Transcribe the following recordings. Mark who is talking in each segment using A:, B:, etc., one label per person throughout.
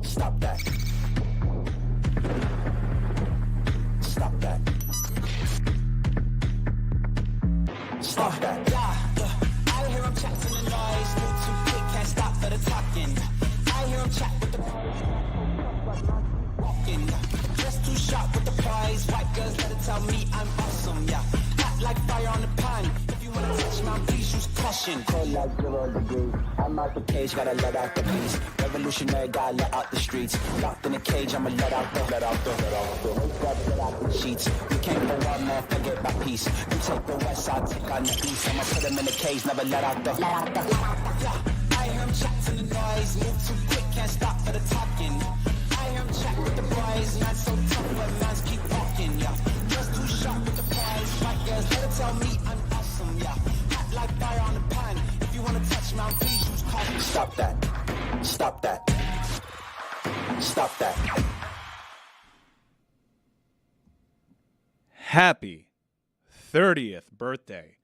A: Stop that. Stop that. Stop that. I hear him chat from the noise. Move too quick, can't stop for the talking. I hear him chat with the walking. Just too sharp with the prize. White girls better tell me I'm awesome, yeah. Hot like fire on the pan. If you wanna touch my please use caution. Cold like 0 degrees. I'm out the cage, gotta let out the beast. Revolutionary, gotta let out the streets. Locked in a cage, I'ma let out the sheets. You can't go out, man, forget my peace. You take the west, I'll take on the east. I'ma put him in the cage, never let out the. Yeah, I hear him chat to the noise. Move too quick, can't stop for the talking. I hear him chat with the boys. Not so tough, but mans keep walking, yeah. Just too sharp with the prize. My girls better tell me I'm awesome, yeah. Hot like fire on the pan. If you wanna touch my please use caution. Stop that. Stop that. Stop that.
B: Happy 30th birthday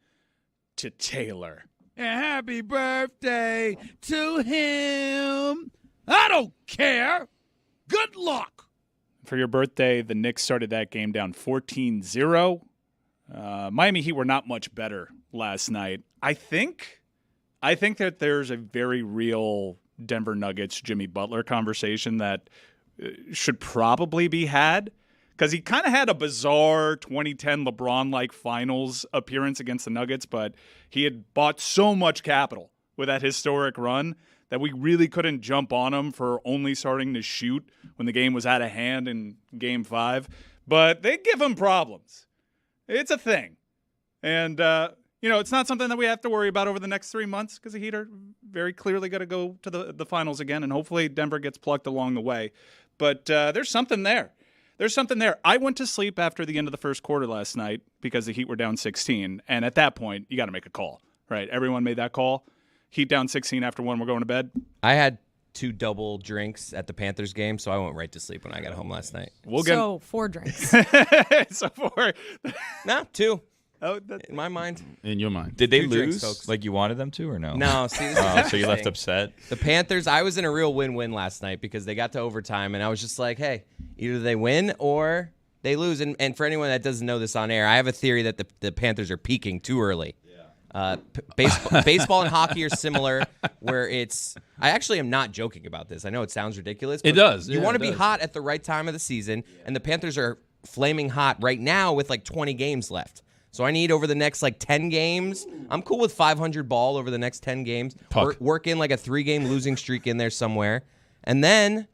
B: to Taylor. And happy birthday to him. I don't care. Good luck. For your birthday, the Knicks started that game down 14-0. Miami Heat were not much better last night. I think that there's a very real Denver Nuggets Jimmy Butler conversation that should probably be had, because he kind of had a bizarre 2010 LeBron-like finals appearance against the Nuggets, but he had bought so much capital with that historic run that we really couldn't jump on him for only starting to shoot when the game was out of hand in Game 5. But they give him problems. It's a thing. And, it's not something that we have to worry about over the next 3 months, because the Heat are very clearly going to go to the finals again, and hopefully Denver gets plucked along the way. But there's something there. There's something there. I went to sleep after the end of the first quarter last night because the Heat were down 16, and at that point, you got to make a call, right? Everyone made that call. Heat down 16 after 1, we're going to bed.
C: I had 2 double drinks at the Panthers game, so I went right to sleep when I got home last night.
D: So 4 drinks.
B: So 4.
C: No, 2.
B: Oh,
C: in my mind.
E: In your mind.
F: Did they
C: 2
F: lose
C: drinks,
F: like you wanted them to or no?
C: No. See, this is
F: so you left upset?
C: The Panthers, I was in a real win-win last night because they got to overtime, and I was just like, hey, either they win or they lose. And for anyone that doesn't know this on air, I have a theory that the Panthers are peaking too early. Baseball and hockey are similar, where I actually am not joking about this. I know it sounds ridiculous. But
E: it does.
C: You want to be hot at the right time of the season, and the Panthers are flaming hot right now with like 20 games left. So I need over the next 10 games. I'm cool with 500 ball over the next 10 games. Work in like a 3-game losing streak in there somewhere, and then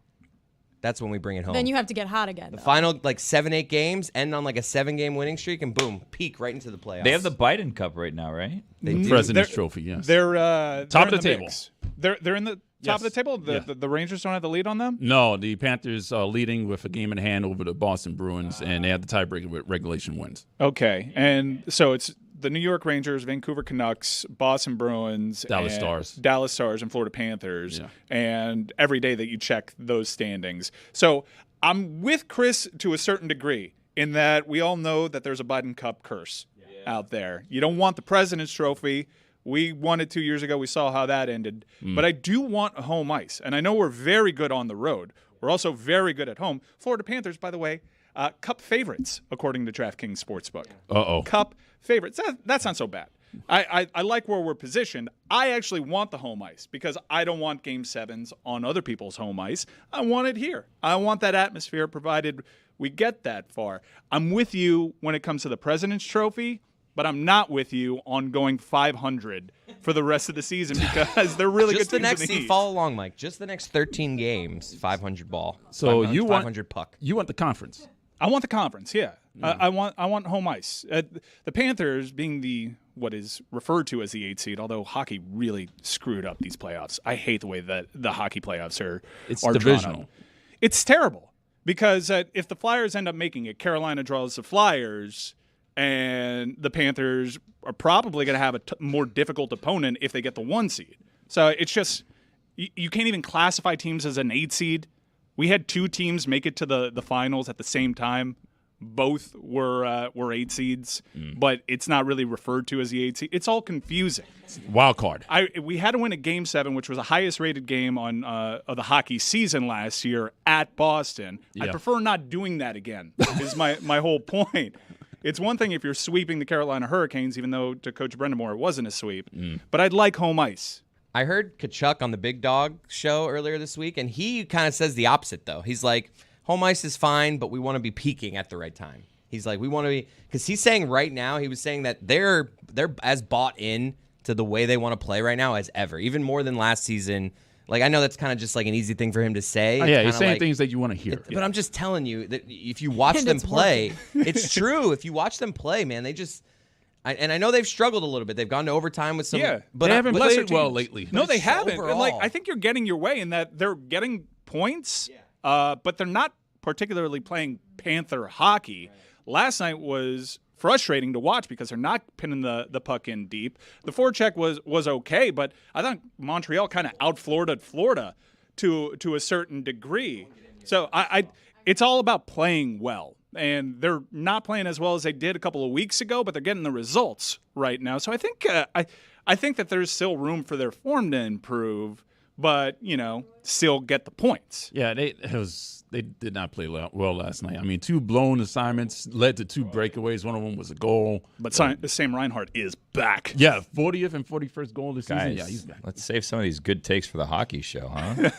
C: that's when we bring it home.
D: Then you have to get hot again.
C: The final 7-8 games end on like a 7-game winning streak, and boom, peak right into the playoffs.
F: They have the Biden Cup right now, right?
C: They do.
E: President's Trophy, yes.
B: They're
E: top
B: they're
E: of the
B: in
E: table.
B: Mix. They're in the top of the table. The Rangers don't have the lead on them.
E: No, the Panthers are leading with a game in hand over the Boston Bruins, and they have the tiebreaker with regulation wins.
B: Okay, and so it's the New York Rangers, Vancouver Canucks, Boston Bruins,
E: Dallas
B: Stars, and Florida Panthers.
E: Yeah.
B: And every day that you check those standings. So I'm with Chris to a certain degree in that we all know that there's a Biden Cup curse out there. You don't want the President's Trophy. We won it 2 years ago. We saw how that ended. But I do want home ice. And I know we're very good on the road. We're also very good at home. Florida Panthers, by the way, Cup favorites, according to DraftKings Sportsbook. Cup favorites. That's not so bad. I like where we're positioned. I actually want the home ice because I don't want Game 7s on other people's home ice. I want it here. I want that atmosphere, provided we get that far. I'm with you when it comes to the President's Trophy, but I'm not with you on going 500 for the rest of the season because they're really
C: just
B: good
C: the
B: teams
C: next
B: in the East.
C: follow along, Mike. Just the next 13 games, 500 ball.
E: So
C: 500 puck.
E: You want the conference?
B: I want the conference, yeah. I want home ice. The Panthers being what is referred to as the 8th seed, although hockey really screwed up these playoffs. I hate the way that the hockey playoffs are
E: divisional.
B: drawn up. It's terrible because if the Flyers end up making it, Carolina draws the Flyers, and the Panthers are probably going to have a more difficult opponent if they get the 1 seed. So it's just you can't even classify teams as an 8 seed. We had 2 teams make it to the finals at the same time. both were 8 seeds, but it's not really referred to as the 8 seed. It's all confusing.
E: Wild card.
B: We had to win a Game 7, which was the highest rated game on of the hockey season last year at Boston.
E: Yeah.
B: I prefer not doing that again. Is my whole point. It's one thing if you're sweeping the Carolina Hurricanes, even though to Coach Brendamore it wasn't a sweep. But I'd like home ice.
C: I heard Kachuk on the Big Dog show earlier this week, and he kind of says the opposite, though. He's like, home ice is fine, but we want to be peaking at the right time. He's like, we want to be – because he's saying right now, he was saying that they're as bought in to the way they want to play right now as ever, even more than last season. Like, I know that's kind of just like an easy thing for him to say.
E: Oh, yeah, he's saying things that you want to hear.
C: But I'm just telling you that if you watch them play, it's true. If you watch them play, man, they just – and I know they've struggled a little bit. They've gone to overtime with some.
B: Yeah,
C: but
E: they haven't played
B: teams.
E: well lately.
B: No, they haven't.
C: Overall.
B: Like I think you're getting your way in that they're getting points, but they're not particularly playing Panther hockey. Last night was frustrating to watch because they're not pinning the puck in deep. The forecheck was okay, but I thought Montreal kind of out-Floridaed Florida to a certain degree. So it's all about playing well. And they're not playing as well as they did a couple of weeks ago, but they're getting the results right now. So I think I think that there's still room for their form to improve, but still get the points.
E: Yeah, they did not play well last night. I mean, 2 blown assignments led to 2 breakaways. One of them was a goal.
B: But Sam Reinhart is back.
E: Yeah, 40th and 41st goal this season.
F: Guys,
E: Yeah, he's back.
F: let's save some of these good takes for the hockey show, huh?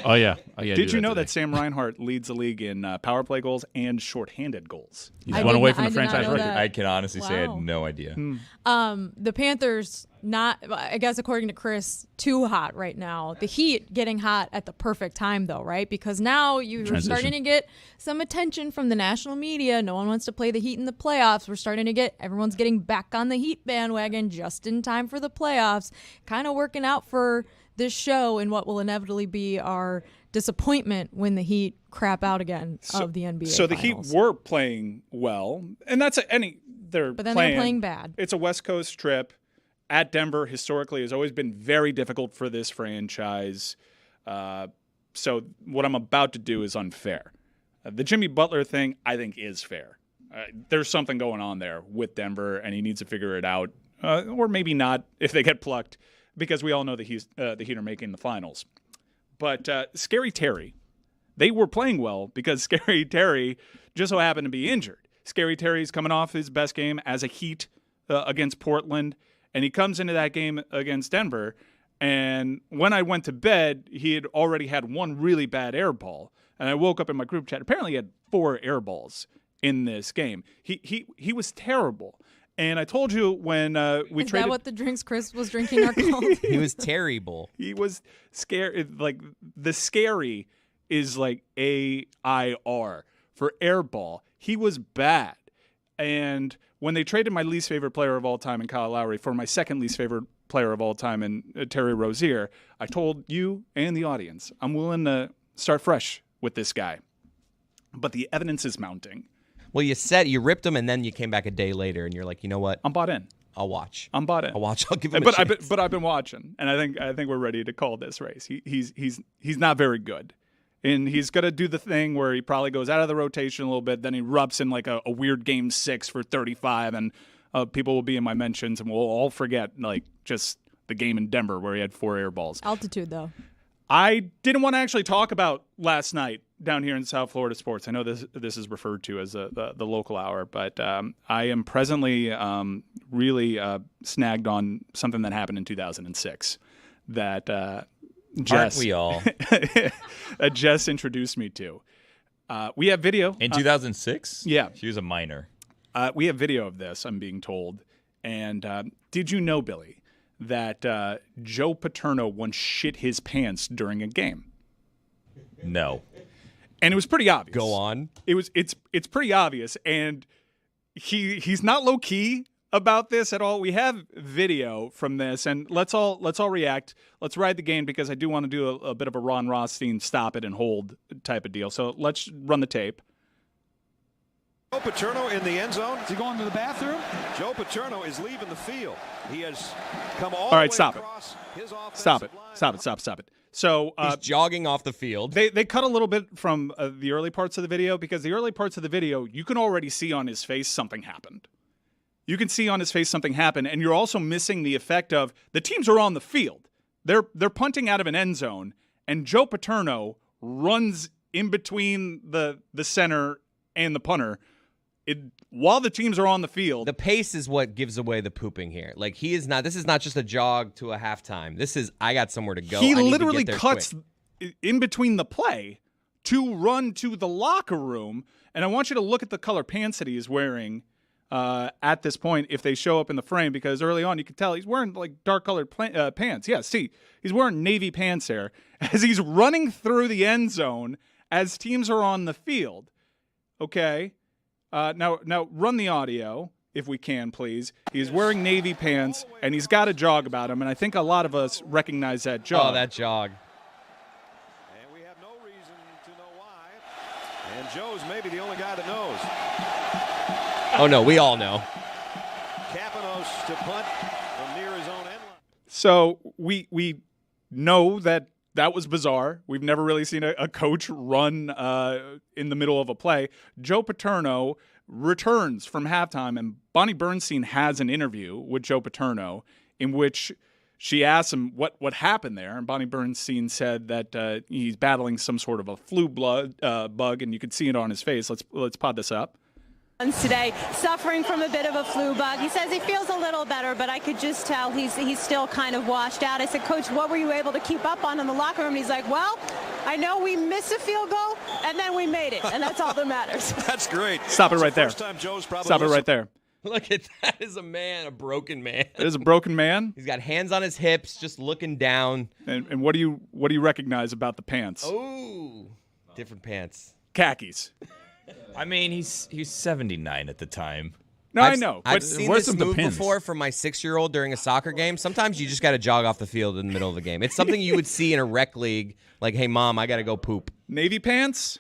E: Oh yeah.
B: Did you know that Sam Reinhart leads the league in power play goals and shorthanded goals?
E: He's one away from the
D: I did not
E: franchise
D: know
E: record.
D: that.
F: I can honestly say I had
D: Wow.
F: no idea.
D: The Panthers, I guess according to Chris, too hot right now. The Heat getting hot at the perfect time, though, right? Because now you're
E: Transition.
D: starting to get some attention from the national media. No one wants to play the Heat in the playoffs. We're starting to everyone's getting back on the Heat bandwagon just in time for the playoffs. Kind of working out for this show and what will inevitably be our disappointment when the Heat crap out again of the NBA
B: So the
D: Finals.
B: Heat were playing well, and that's but then
D: they're playing bad.
B: It's a West Coast trip. At Denver, historically, has always been very difficult for this franchise. So what I'm about to do is unfair. The Jimmy Butler thing, I think, is fair. There's something going on there with Denver, and he needs to figure it out. Or maybe not if they get plucked, because we all know that the Heat are making the finals. But Scary Terry, they were playing well because Scary Terry just so happened to be injured. Scary Terry's coming off his best game as a Heat against Portland. And he comes into that game against Denver, and when I went to bed, he had already had 1 really bad air ball. And I woke up in my group chat. Apparently, he had 4 air balls in this game. He was terrible. And I told you when we
D: Is
B: traded.
D: that what the drinks Chris was drinking are called?
C: He was terrible.
B: He was scared. Like the scary is like AIR for air ball. He was bad, and when they traded my least favorite player of all time in Kyle Lowry for my second least favorite player of all time in Terry Rozier, I told you and the audience, I'm willing to start fresh with this guy. But the evidence is mounting.
C: Well, you ripped him, and then you came back a day later, and you're like, you know what?
B: I'm bought in.
C: I'll watch.
B: I'm bought in.
C: I'll watch. I'll give him a chance.
B: But I've been watching, and I think we're ready to call this race. He's not very good. And he's going to do the thing where he probably goes out of the rotation a little bit, then he erupts in like a weird game 6 for 35, and people will be in my mentions, and we'll all forget like just the game in Denver where he had 4 air balls.
D: Altitude, though.
B: I didn't want to actually talk about last night down here in South Florida sports. I know this is referred to as the local hour, but I am presently really snagged on something that happened in 2006 that Jess,
F: Aren't we all?
B: Jess introduced me to. We have video.
F: In 2006?
B: Yeah.
F: She was a minor.
B: We have video of this, I'm being told. And did you know, Billy, that Joe Paterno once shit his pants during a game?
F: No.
B: And it was pretty obvious.
C: Go on.
B: It's pretty obvious, and he's not low key about this at all. We have video from this, and let's all react. Let's ride the game because I do want to do a bit of a Ron Rothstein stop it and hold type of deal. So let's run the tape.
G: Joe Paterno in the end zone.
H: Is he going to the bathroom?
G: Joe Paterno is leaving the field. He has come all
B: All right,
G: the way
B: stop it.
G: across his offensive
B: Stop it.
G: line.
B: Stop it. So
C: He's jogging off the field.
B: They cut a little bit from the early parts of the video, because the early parts of the video, you can already see on his face something happened. You can see on his face something happened, and you're also missing the effect of the teams are on the field. They're punting out of an end zone, and Joe Paterno runs in between the center and the punter while the teams are on the field.
C: The pace is what gives away the pooping here. Like, this is not just a jog to a halftime. This is, I got somewhere to go.
B: He
C: I need
B: literally
C: to get there
B: cuts
C: quick.
B: in between the play to run to the locker room. And I want you to look at the color pants that he's wearing at this point, if they show up in the frame, because early on you can tell he's wearing like dark colored pants. Yeah, see, he's wearing navy pants there as he's running through the end zone as teams are on the field. Okay. Now run the audio, if we can, please. He's wearing navy pants, and he's got a jog about him, and I think a lot of us recognize that jog.
C: Oh, that jog.
G: And we have no reason to know why. And Joe's maybe the only guy that knows.
C: Oh, no, we all know.
G: Kapanos to punt from near his own end line.
B: So we know that was bizarre. We've never really seen a coach run in the middle of a play. Joe Paterno returns from halftime, and Bonnie Bernstein has an interview with Joe Paterno in which she asks him what happened there. And Bonnie Bernstein said that he's battling some sort of a flu bug, and you can see it on his face. Let's pod this up.
H: Today, suffering from a bit of a flu bug. He says he feels a little better, but I could just tell he's still kind of washed out. I said, Coach, what were you able to keep up on in the locker room? And he's like, well, I know we missed a field goal, and then we made it, and that's all that matters.
G: That's great.
B: Stop it right there.
G: First time Joe's probably
B: Stop it right there.
C: Look at that. Is a man, a broken man.
B: It is a broken man.
C: He's got hands on his hips, just looking down.
B: And what do you recognize about the pants?
C: Oh, different pants.
B: Khakis.
F: I mean, he's 79 at the time.
B: No, I know.
C: I've
B: But
C: seen
E: where's
C: this
E: the
C: move
E: pins?
C: before from my 6-year-old during a soccer game. Sometimes you just got to jog off the field in the middle of the game. It's something you would see in a rec league. Like, hey, Mom, I got to go poop.
B: navy pants,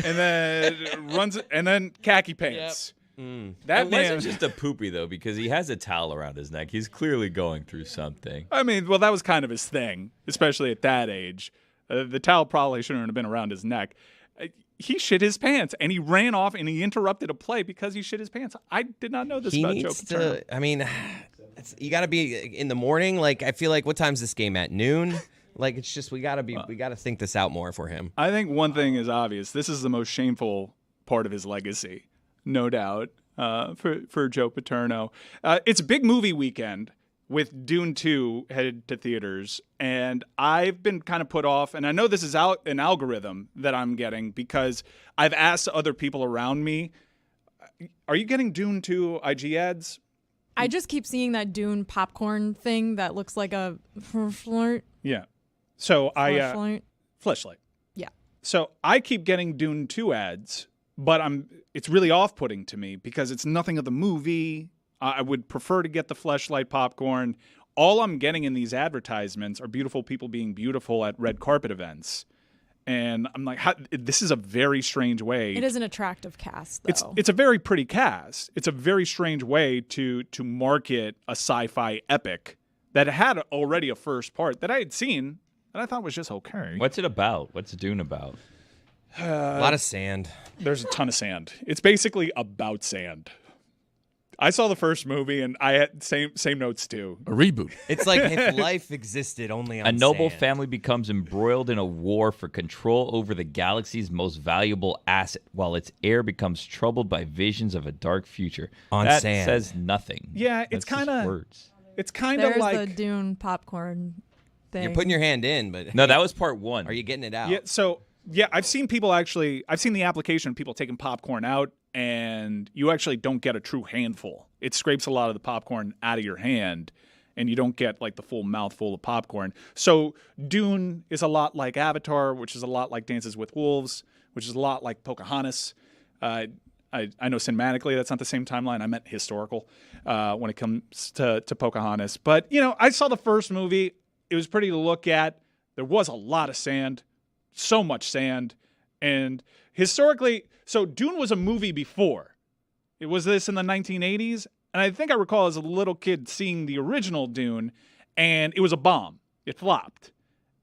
B: and then khaki pants. That
F: It
B: man.
F: wasn't just a poopy, though, because he has a towel around his neck. He's clearly going through something.
B: I mean, well, that was kind of his thing, especially at that age. The towel probably shouldn't have been around his neck. He shit his pants, and he ran off, and he interrupted a play because he shit his pants. I did not know this
C: He
B: about Joe
C: needs
B: Paterno.
C: to, I mean, you got to be in the morning. Like, I feel like, what time's this game at? Noon? Like, it's just, we got to think this out more for him.
B: I think one thing is obvious. This is the most shameful part of his legacy, no doubt, for Joe Paterno. It's a big movie weekend with Dune 2 headed to theaters, and I've been kind of put off, and I know this is an algorithm that I'm getting because I've asked other people around me, are you getting Dune 2 IG ads?
D: I just keep seeing that Dune popcorn thing that looks like a flashlight.
B: Yeah. So Fleshlight.
D: Yeah.
B: So I keep getting Dune 2 ads, but it's really off-putting to me because it's nothing of the movie. I would prefer to get the Fleshlight popcorn. All I'm getting in these advertisements are beautiful people being beautiful at red carpet events. And I'm like, this is a very strange way.
D: It is an attractive cast, though.
B: It's a very pretty cast. It's a very strange way to market a sci-fi epic that had already a first part that I had seen and I thought was just okay.
F: What's it about? What's Dune about?
C: A lot of sand.
B: There's a ton of sand. It's basically about sand. I saw the first movie, and I had same notes too.
E: A reboot.
C: It's like if life existed only on
F: A noble
C: sand.
F: family becomes embroiled in a war for control over the galaxy's most valuable asset, while its heir becomes troubled by visions of a dark future.
C: On
F: that
C: sand.
F: says nothing.
B: Yeah, it's
F: That's just
B: kind of
F: words.
B: it's kind of
D: There's
B: like
D: the Dune popcorn thing.
C: You're putting your hand in, but
F: No, that was part one.
C: are you getting it out?
B: yeah. So yeah, I've seen the application of people taking popcorn out, and you actually don't get a true handful. It scrapes a lot of the popcorn out of your hand, and you don't get like the full mouthful of popcorn. So Dune is a lot like Avatar, which is a lot like Dances with Wolves, which is a lot like Pocahontas. I know cinematically that's not the same timeline. I meant historical when it comes to Pocahontas. But, I saw the first movie. It was pretty to look at. There was a lot of sand, so much sand. And historically, so Dune was a movie before. It was this in the 1980s. And I think I recall as a little kid seeing the original Dune, and it was a bomb. It flopped.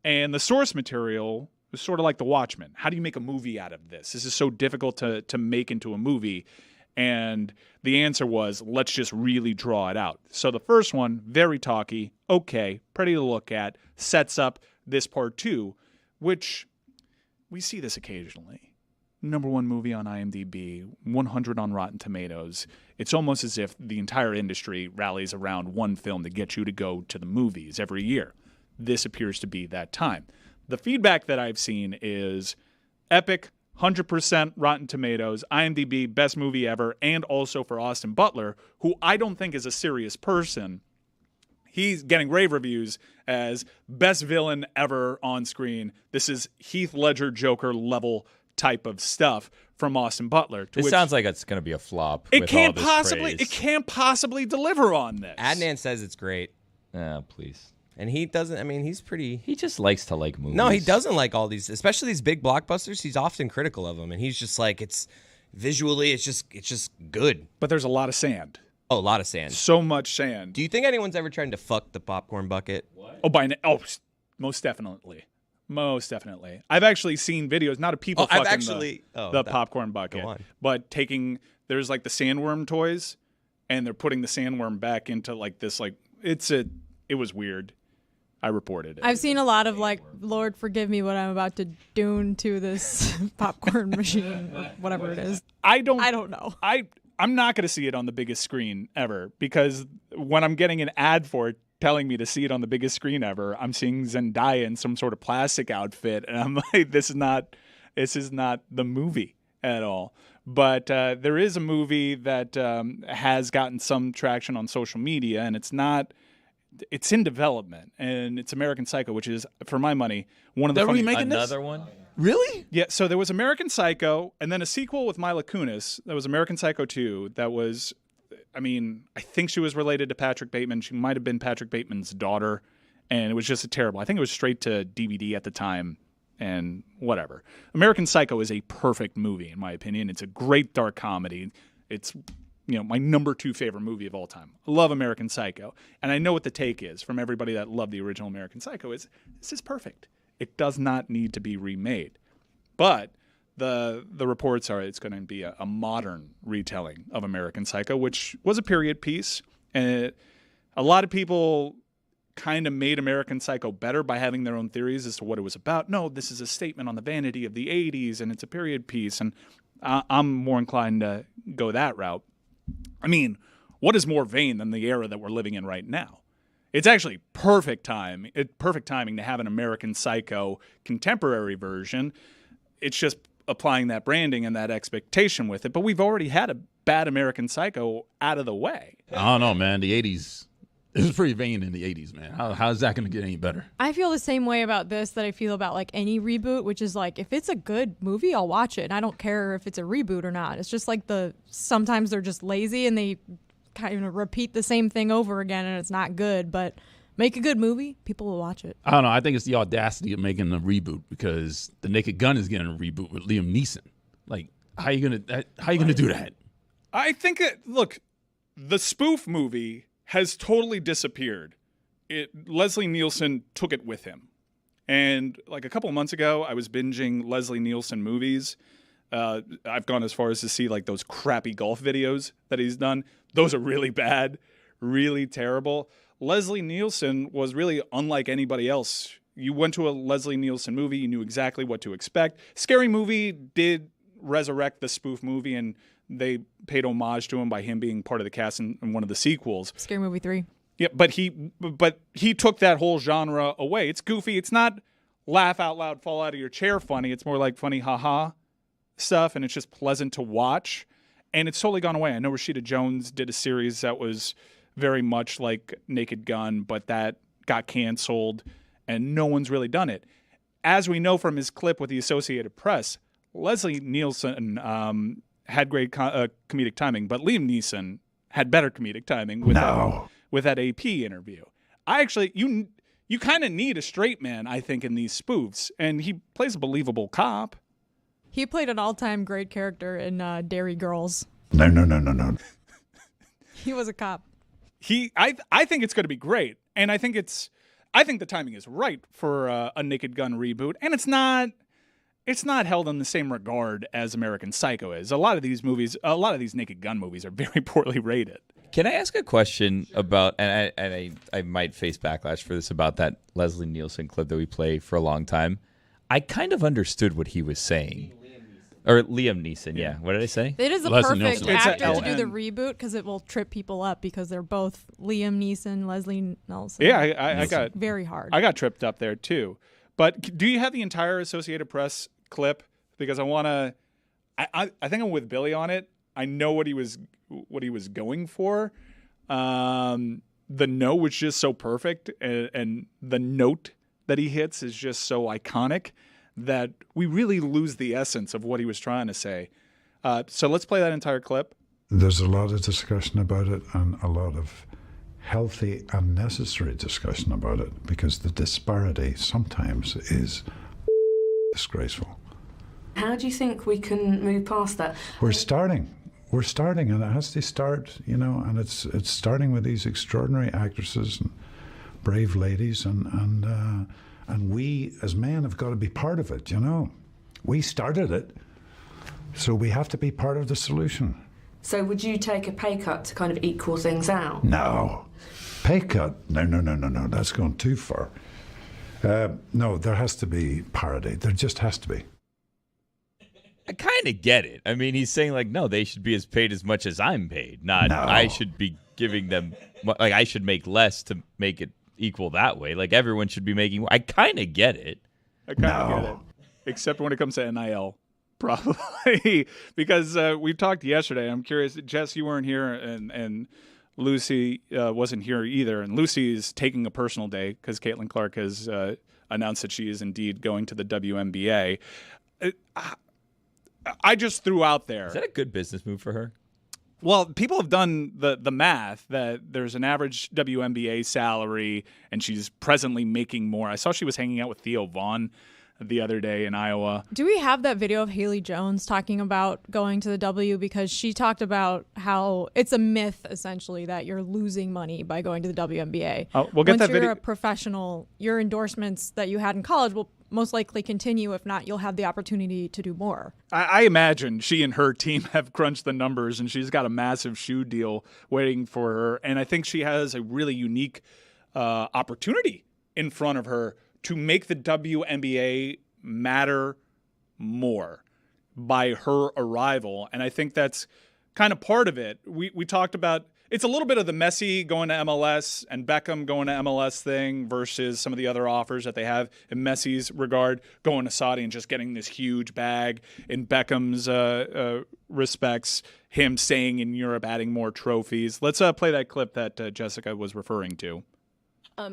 B: And the source material is sort of like The Watchmen. How do you make a movie out of this? This is so difficult to make into a movie. And the answer was, let's just really draw it out. So the first one, very talky, okay, pretty to look at, sets up this part 2, which we see this occasionally. #1 movie on IMDb, 100 on Rotten Tomatoes. It's almost as if the entire industry rallies around one film to get you to go to the movies every year. This appears to be that time. The feedback that I've seen is epic, 100% Rotten Tomatoes, IMDb, best movie ever, and also for Austin Butler, who I don't think is a serious person. He's getting rave reviews as best villain ever on screen. This is Heath Ledger Joker level type of stuff from Austin Butler.
F: This sounds like it's going to be a flop.
B: It can't possibly deliver on this.
C: Adnan says it's great.
F: Please.
C: And he doesn't, I mean, he's pretty...
F: He just likes to like movies.
C: No, he doesn't like all these, especially these big blockbusters. He's often critical of them. And he's just like, it's visually, it's just good.
B: But there's a lot of sand.
C: Oh, a lot of sand.
B: So much sand.
C: Do you think anyone's ever tried to fuck the popcorn bucket?
B: What? Most definitely. Most definitely. I've actually seen videos, not of people fucking the popcorn bucket, but there's like the sandworm toys, and they're putting the sandworm back into like this, like, it was weird. I reported it.
D: I've seen a lot of like, Lord forgive me what I'm about to Dune to this popcorn machine or whatever it is. I don't know.
B: I'm not going to see it on the biggest screen ever, because when I'm getting an ad for it telling me to see it on the biggest screen ever, I'm seeing Zendaya in some sort of plastic outfit, and I'm like, this is not the movie at all. But there is a movie that has gotten some traction on social media, and it's in development, and it's American Psycho, which is, for my money, one of the funniest.
F: Another one?
E: Really?
B: Yeah, so there was American Psycho, and then a sequel with Mila Kunis. That was American Psycho 2. That was, I think she was related to Patrick Bateman. She might have been Patrick Bateman's daughter, and it was just terrible. I think it was straight to DVD at the time, and whatever. American Psycho is a perfect movie, in my opinion. It's a great dark comedy. It's my #2 favorite movie of all time. I love American Psycho. And I know what the take is from everybody that loved the original American Psycho is, this is perfect. It does not need to be remade. But the reports are it's going to be a modern retelling of American Psycho, which was a period piece. And a lot of people kind of made American Psycho better by having their own theories as to what it was about. No, this is a statement on the vanity of the 80s, and it's a period piece. And I'm more inclined to go that route. I mean, what is more vain than the era that we're living in right now? It's actually perfect timing to have an American Psycho contemporary version. It's just applying that branding and that expectation with it. But we've already had a bad American Psycho out of the way.
E: I don't know, man. The 80s, it was pretty vain in the 80s, man. How's that going to get any better?
D: I feel the same way about this that I feel about like any reboot, which is like, if it's a good movie, I'll watch it. And I don't care if it's a reboot or not. It's just like sometimes they're just lazy and they kind of repeat the same thing over again and it's not good. But make a good movie, people will watch it.
E: I don't know. I think it's the audacity of making a reboot, because The Naked Gun is getting a reboot with Liam Neeson. Like, how you gonna do that?
B: I think the spoof movie has totally disappeared. Leslie Nielsen took it with him. And like a couple of months ago, I was binging Leslie Nielsen movies. I've gone as far as to see like those crappy golf videos that he's done. Those are really bad, really terrible. Leslie Nielsen was really unlike anybody else. You went to a Leslie Nielsen movie, you knew exactly what to expect. Scary Movie did resurrect the spoof movie, and they paid homage to him by him being part of the cast in one of the sequels.
D: Scary Movie 3.
B: Yeah, but he took that whole genre away. It's goofy. It's not laugh out loud, fall out of your chair funny. It's more like funny haha stuff, and it's just pleasant to watch. And it's totally gone away. I know Rashida Jones did a series that was very much like Naked Gun, but that got canceled, and no one's really done it. As we know from his clip with the Associated Press, Leslie Nielsen had great comedic timing, but Liam Neeson had better comedic timing with that AP interview. You kind of need a straight man, I think, in these spoofs, and he plays a believable cop.
D: He played an all-time great character in Dairy Girls.
E: No.
D: He was a cop.
B: I think it's going to be great, and I think I think the timing is right for a Naked Gun reboot, and it's not held in the same regard as American Psycho is. A lot of these Naked Gun movies are very poorly rated.
F: Can I ask a question about, and I might face backlash for this, about that Leslie Nielsen clip that we play for a long time? I kind of understood what he was saying. Or Liam Neeson, yeah. What did I say?
D: It is the
E: Leslie
D: perfect
E: Nielsen.
D: actor to do the
B: LN.
D: reboot because it will trip people up because they're both Liam Neeson, Leslie Nielsen.
B: Yeah, I got
D: very hard.
B: I got tripped up there too. But do you have the entire Associated Press clip? Because I want to. I think I'm with Billy on it. I know what he was going for. The note was just so perfect, and the note that he hits is just so iconic that we really lose the essence of what he was trying to say. So let's play that entire clip.
I: There's a lot of discussion about it and a lot of healthy and necessary discussion about it because the disparity sometimes is disgraceful.
J: How do you think we can move past that?
I: We're starting, and it has to start, and it's starting with these extraordinary actresses and brave ladies, and we as men have got to be part of it. We started it, so we have to be part of the solution.
J: So would you take a pay cut to kind of equal things out?
I: No, pay cut? No. That's gone too far. No, there has to be parity. There just has to be.
F: I kind of get it. I mean, he's saying, like, no, they should be paid as much as I'm paid, not
I: No.
F: I should be giving them, like, I should make less to make it equal that way. Like, everyone should be making more. I kind of get it.
B: I kind of get it, except when it comes to NIL, probably because we talked yesterday. I'm curious, Jess, you weren't here, and Lucy wasn't here either. And Lucy is taking a personal day because Caitlyn Clark has announced that she is indeed going to the WNBA. I just threw out there.
F: Is that a good business move for her?
B: Well, people have done the math that there's an average WNBA salary, and she's presently making more. I saw she was hanging out with Theo Vaughn the other day in Iowa.
D: Do we have that video of Haley Jones talking about going to the W? Because she talked about how it's a myth, essentially, that you're losing money by going to the WNBA.
B: We'll get
D: Once
B: that
D: you're
B: video.
D: a professional, your endorsements that you had in college will most likely continue. If not, you'll have the opportunity to do more.
B: I imagine she and her team have crunched the numbers, and she's got a massive shoe deal waiting for her. And I think she has a really unique opportunity in front of her to make the WNBA matter more by her arrival. And I think that's kind of part of it. We talked about, it's a little bit of the Messi going to MLS and Beckham going to MLS thing versus some of the other offers that they have in Messi's regard, going to Saudi and just getting this huge bag. In Beckham's respects, him staying in Europe, adding more trophies. Let's play that clip that Jessica was referring to.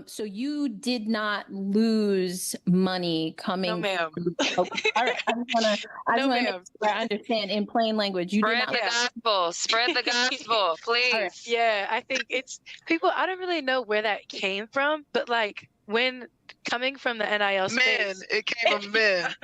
K: So you did not lose money coming.
L: No, ma'am.
K: Okay. All right. I just want to make sure I understand in plain language. You
L: Spread
K: did not.
L: the gospel. Spread the gospel, please.
K: Right.
L: Yeah, I think it's people. I don't really know where that came from, but like when coming from the NIL space,
M: it came from men.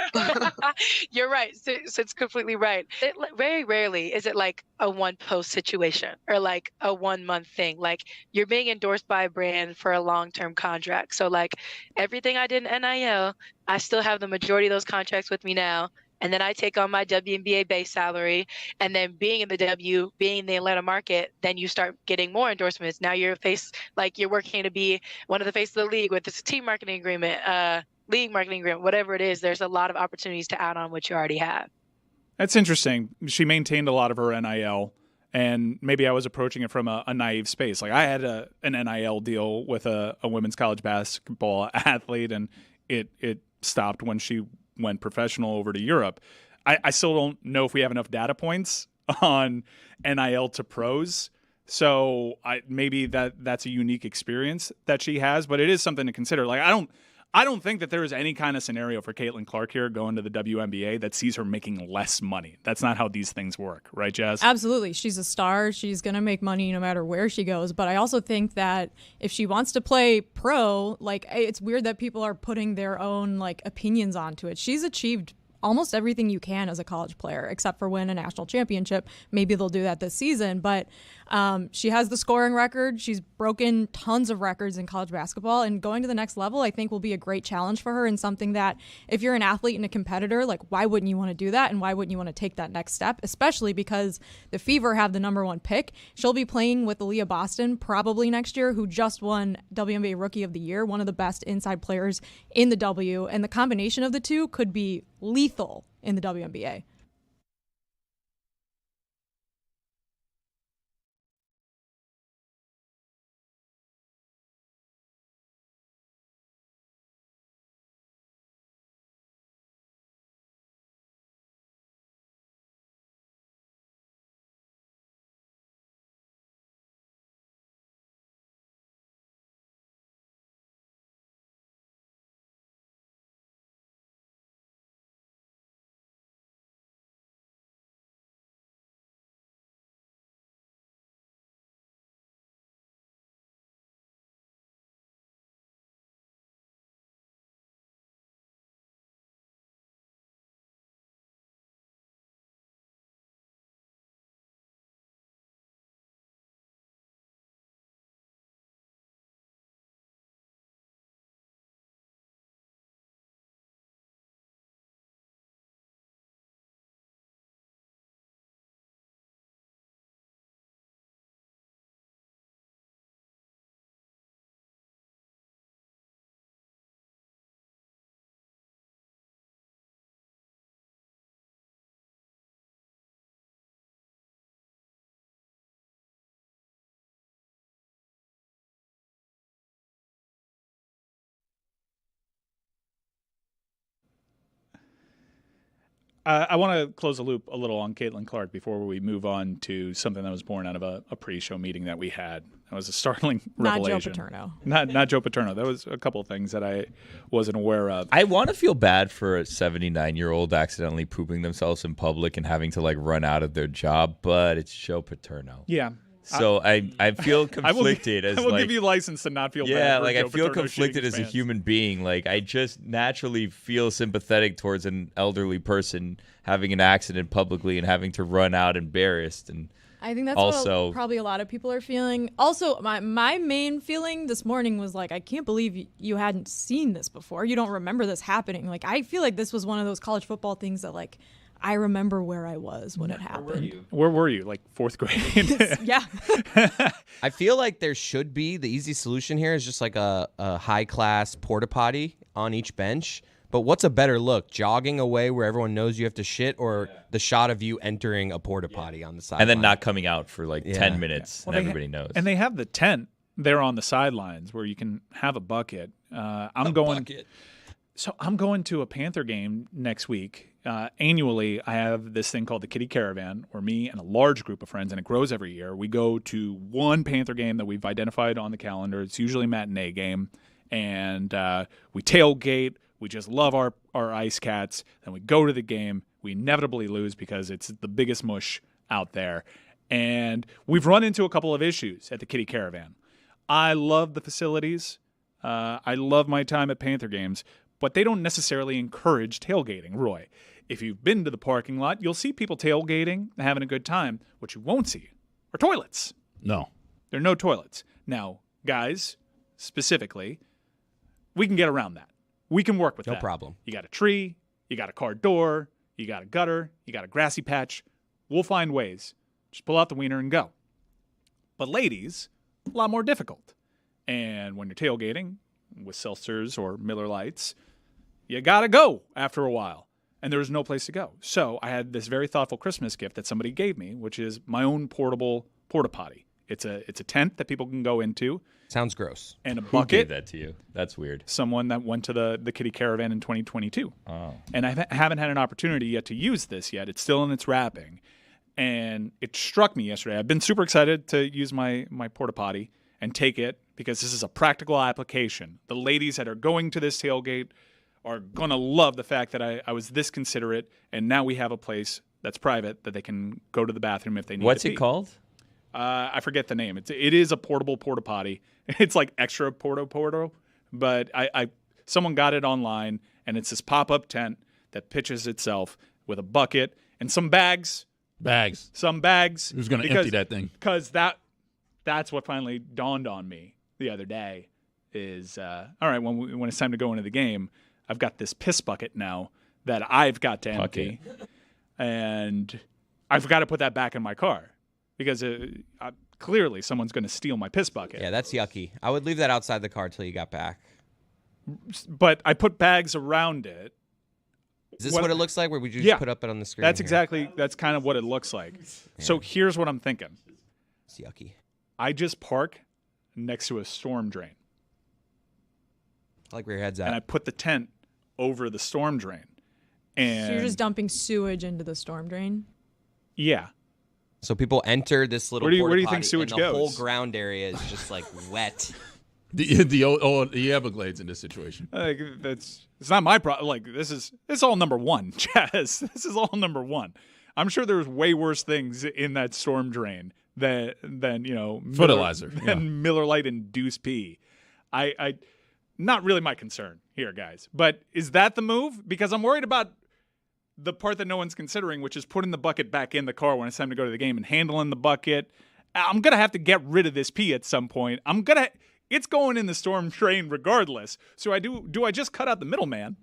L: You're right. So it's completely right. Very rarely is it like a one post situation or like a 1 month thing. Like you're being endorsed by a brand for a long-term contract. So like everything I did in NIL, I still have the majority of those contracts with me now. And then I take on my WNBA base salary, and then being in the Atlanta market, then you start getting more endorsements. Now you're you're working to be one of the face of the league with this team marketing agreement, league marketing agreement, whatever it is. There's a lot of opportunities to add on what you already have.
B: That's interesting. She maintained a lot of her NIL, and maybe I was approaching it from a naive space. Like I had an NIL deal with a women's college basketball athlete, and it stopped when she went professional over to Europe. I still don't know if we have enough data points on NIL to pros. So maybe that's a unique experience that she has, but it is something to consider. Like I don't think that there is any kind of scenario for Caitlyn Clark here going to the WNBA that sees her making less money. That's not how these things work, right, Jazz?
D: Absolutely. She's a star. She's going to make money no matter where she goes. But I also think that if she wants to play pro, like it's weird that people are putting their own like opinions onto it. She's achieved almost everything you can as a college player, except for win a national championship. Maybe they'll do that this season, but she has the scoring record. She's broken tons of records in college basketball, and going to the next level, I think, will be a great challenge for her, and something that if you're an athlete and a competitor, like, why wouldn't you want to do that, and why wouldn't you want to take that next step, especially because the Fever have the #1 pick. She'll be playing with Aaliyah Boston probably next year, who just won WNBA Rookie of the Year, one of the best inside players in the W, and the combination of the two could be lethal in the WNBA.
B: I want to close the loop a little on Caitlyn Clark before we move on to something that was born out of a pre-show meeting that we had. That was a startling revelation.
D: Not Joe Paterno.
B: Not Joe Paterno. That was a couple of things that I wasn't aware of.
F: I want to feel bad for a 79-year-old accidentally pooping themselves in public and having to like run out of their job, but it's Joe Paterno.
B: Yeah.
F: So I feel conflicted.
B: I will give you license to not feel bad.
F: Yeah,
B: for
F: like
B: Joe
F: I feel
B: Paterno
F: conflicted as a human being. Like I just naturally feel sympathetic towards an elderly person having an accident publicly and having to run out embarrassed. And
D: I think that's
F: also,
D: what probably a lot of people are feeling. Also, my main feeling this morning was like, I can't believe you hadn't seen this before. You don't remember this happening. Like, I feel like this was one of those college football things that, like, I remember where I was when it happened.
B: Where were you? Like fourth grade?
D: Yeah.
C: I feel like there should be, the easy solution here is just like a high-class porta potty on each bench. But what's a better look, jogging away where everyone knows you have to shit, or the shot of you entering a porta potty on the sideline?
F: And then not coming out for like 10 minutes, and everybody knows.
B: And they have the tent there on the sidelines where you can have a bucket. I'm going to a Panther game next week. Annually, I have this thing called the Kitty Caravan, where me and a large group of friends, and it grows every year, we go to one Panther game that we've identified on the calendar. It's usually a matinee game, and we tailgate. We just love our Ice Cats. Then we go to the game. We inevitably lose because it's the biggest mush out there. And we've run into a couple of issues at the Kitty Caravan. I love the facilities. I love my time at Panther games, but they don't necessarily encourage tailgating, Roy. If you've been to the parking lot, you'll see people tailgating and having a good time. What you won't see are toilets.
E: No.
B: There are no toilets. Now, guys, specifically, we can get around that. We can work with that.
C: No problem.
B: You got a tree, you got a car door, you got a gutter, you got a grassy patch. We'll find ways. Just pull out the wiener and go. But ladies, a lot more difficult. And when you're tailgating with seltzers or Miller Lights, you got to go after a while. And there was no place to go. So I had this very thoughtful Christmas gift that somebody gave me, which is my own portable porta potty. It's a tent that people can go into.
C: Sounds gross.
B: And a
F: Who
B: bucket.
F: gave that to you? That's weird.
B: Someone that went to the Kitty Caravan in 2022.
F: Oh.
B: And I haven't had an opportunity yet to use this yet. It's still in its wrapping. And it struck me yesterday. I've been super excited to use my porta potty and take it because this is a practical application. The ladies that are going to this tailgate are going to love the fact that I was this considerate, and now we have a place that's private that they can go to the bathroom if they need
F: What's
B: to
F: it
B: pee.
F: called?
B: I forget the name. It is a portable porta potty. It's like extra porta, but someone got it online, and it's this pop-up tent that pitches itself with a bucket and some bags. Some bags.
E: Who's going to empty that thing?
B: Because that's what finally dawned on me the other day is, all right, when it's time to go into the game, I've got this piss bucket now that I've got to empty. And I've got to put that back in my car because clearly someone's going to steal my piss bucket.
C: Yeah, that's yucky. I would leave that outside the car till you got back.
B: But I put bags around it.
C: Is this what it looks like? Where would you just put up it on the screen?
B: That's kind of what it looks like. Yeah. So here's what I'm thinking.
C: It's yucky.
B: I just park next to a storm drain.
C: I like where your head's at.
B: And I put the tent over the storm drain. And
D: so you're just dumping sewage into the storm drain?
B: Yeah.
C: So people enter this little
B: where do you think sewage
C: and the
B: goes?
C: whole ground area is just like wet.
E: The Everglades in this situation.
B: It's not my problem. Like it's all number one, Chaz. This is all number one. I'm sure there's way worse things in that storm drain than
E: fertilizer,
B: Miller Lite induced pee. I not really my concern here, guys. But is that the move? Because I'm worried about the part that no one's considering, which is putting the bucket back in the car when it's time to go to the game and handling the bucket. I'm gonna have to get rid of this pee at some point. It's going in the storm drain regardless. So I just cut out the middleman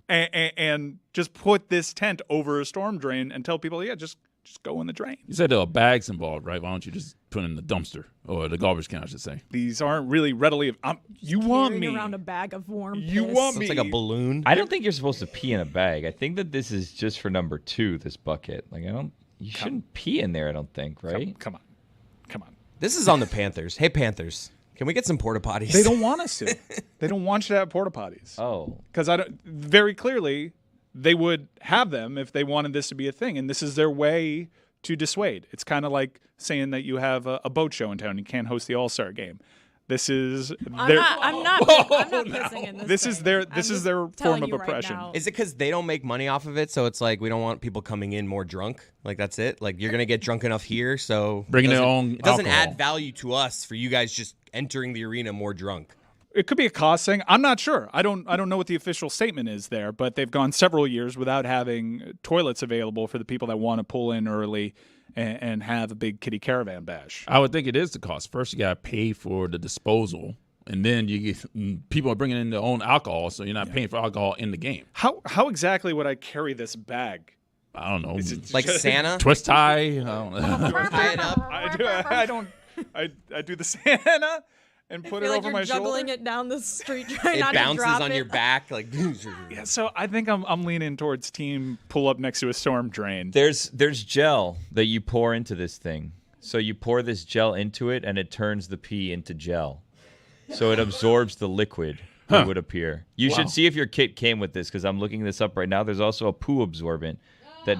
B: and just put this tent over a storm drain and tell people, just go in the drain.
E: You said there are bags involved, right? Why don't you just put it in the dumpster or the garbage can, I should say?
B: These aren't really readily. You want me
D: around a bag of warm piss.
B: You want me?
C: It's like a balloon.
F: I don't think you're supposed to pee in a bag. I think that this is just for number 2. This bucket. Like you shouldn't pee in there. I don't think. Right?
B: Come on.
C: This is on the Panthers. Hey Panthers. Can we get some porta potties?
B: They don't want us to. They don't want you to have porta potties.
F: Oh.
B: Because very clearly they would have them if they wanted this to be a thing, and this is their way to dissuade. It's kind of like saying that you have a boat show in town and you can't host the All-Star game. This is
D: I'm not pissing in this.
B: This is their form of oppression.
D: Right,
C: is it because they don't make money off of it? So it's like we don't want people coming in more drunk. Like that's it. Like you're gonna get drunk enough here, so
E: bringing their own.
C: It doesn't
E: alcohol.
C: add value to us for you guys just entering the arena more drunk.
B: It could be a cost thing. I'm not sure. I don't know what the official statement is there, but they've gone several years without having toilets available for the people that want to pull in early and have a big kiddie caravan bash.
E: I would think it is the cost. First, you got to pay for the disposal, and then you get people are bringing in their own alcohol, so you're not paying for alcohol in the game.
B: How exactly would I carry this bag?
E: I don't know.
C: Like Santa?
E: Twist tie? I don't know.
C: Tie it up.
B: I do the Santa and put it over my shoulder.
D: Juggling it down the street, trying
C: it
D: not to
C: bounces
D: drop
C: on
D: it.
C: your back like.
B: Yeah, so I think I'm leaning towards team pull up next to a storm drain.
F: There's gel that you pour into this thing. So you pour this gel into it, and it turns the pee into gel. So it absorbs the liquid that would appear. You should see if your kit came with this, because I'm looking this up right now. There's also a poo absorbent that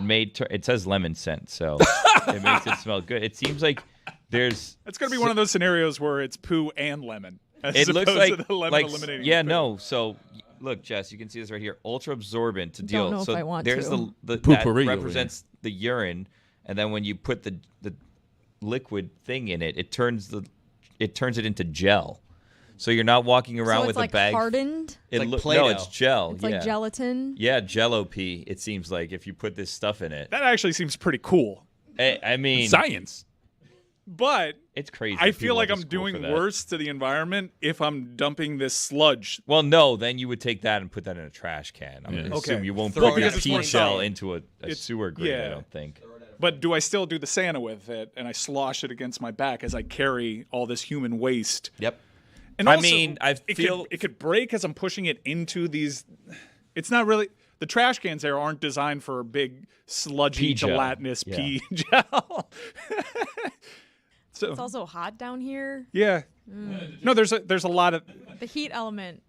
F: it says lemon scent, so it makes it smell good. It seems like it's
B: going to be one of those scenarios where it's poo and lemon.
F: It looks like
B: to the lemon eliminating
F: yeah,
B: the
F: no. So look, Jess, you can see this right here. Ultra absorbent to deal.
D: Don't know
F: so
D: if I want
F: there's
D: to.
F: the that
E: Poopery
F: represents the urine, and then when you put the liquid thing in it, it turns it into gel. So you're not walking around with
D: like
F: a bag.
D: Hardened.
F: No, it's gel.
D: It's like gelatin.
F: Yeah, Jello pee. It seems like if you put this stuff in it.
B: That actually seems pretty cool.
F: I mean,
E: science.
B: But
F: it's crazy.
B: I feel like I'm doing worse to the environment if I'm dumping this sludge.
F: Well, no, then you would take that and put that in a trash can. I'm going to assume you won't put your pee gel into a sewer grate, I don't think.
B: But do I still do the Santa with it, and I slosh it against my back as I carry all this human waste?
C: Yep.
B: And also, it could break as I'm pushing it into these. It's not really. The trash cans there aren't designed for a big sludgy gelatinous pee gel. So,
D: it's also hot down here.
B: Yeah. No, there's a lot of
D: the heat element.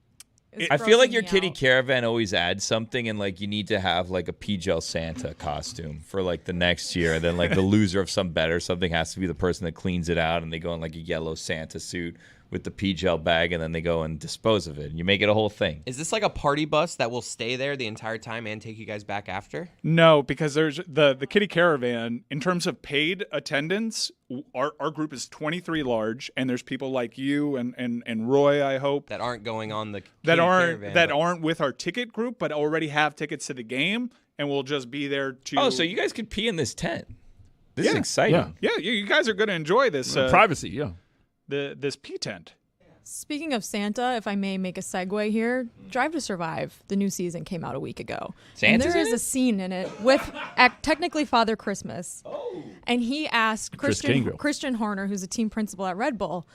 F: I feel like your kiddie caravan always adds something, and like you need to have like a pee gel Santa costume for like the next year, and then like the loser of some bet or something has to be the person that cleans it out, and they go in like a yellow Santa suit with the P-gel bag, and then they go and dispose of it. And you make it a whole thing.
C: Is this like a party bus that will stay there the entire time and take you guys back after?
B: No, because there's the Kitty Caravan. In terms of paid attendance, our group is 23 large, and there's people like you and Roy, I hope,
C: that aren't going on the
B: aren't with our ticket group, but already have tickets to the game, and will just be there to.
F: Oh, so you guys could pee in this tent. This is exciting.
B: Yeah, you guys are going to enjoy this
E: privacy. Yeah.
B: This pee tent.
D: Speaking of Santa, if I may make a segue here, Drive to Survive, the new season came out a week ago.
F: Santa's
D: and there
F: in
D: is
F: it?
D: a scene in it with technically Father Christmas. Oh. And he asked Christian Horner, who's a team principal at Red Bull,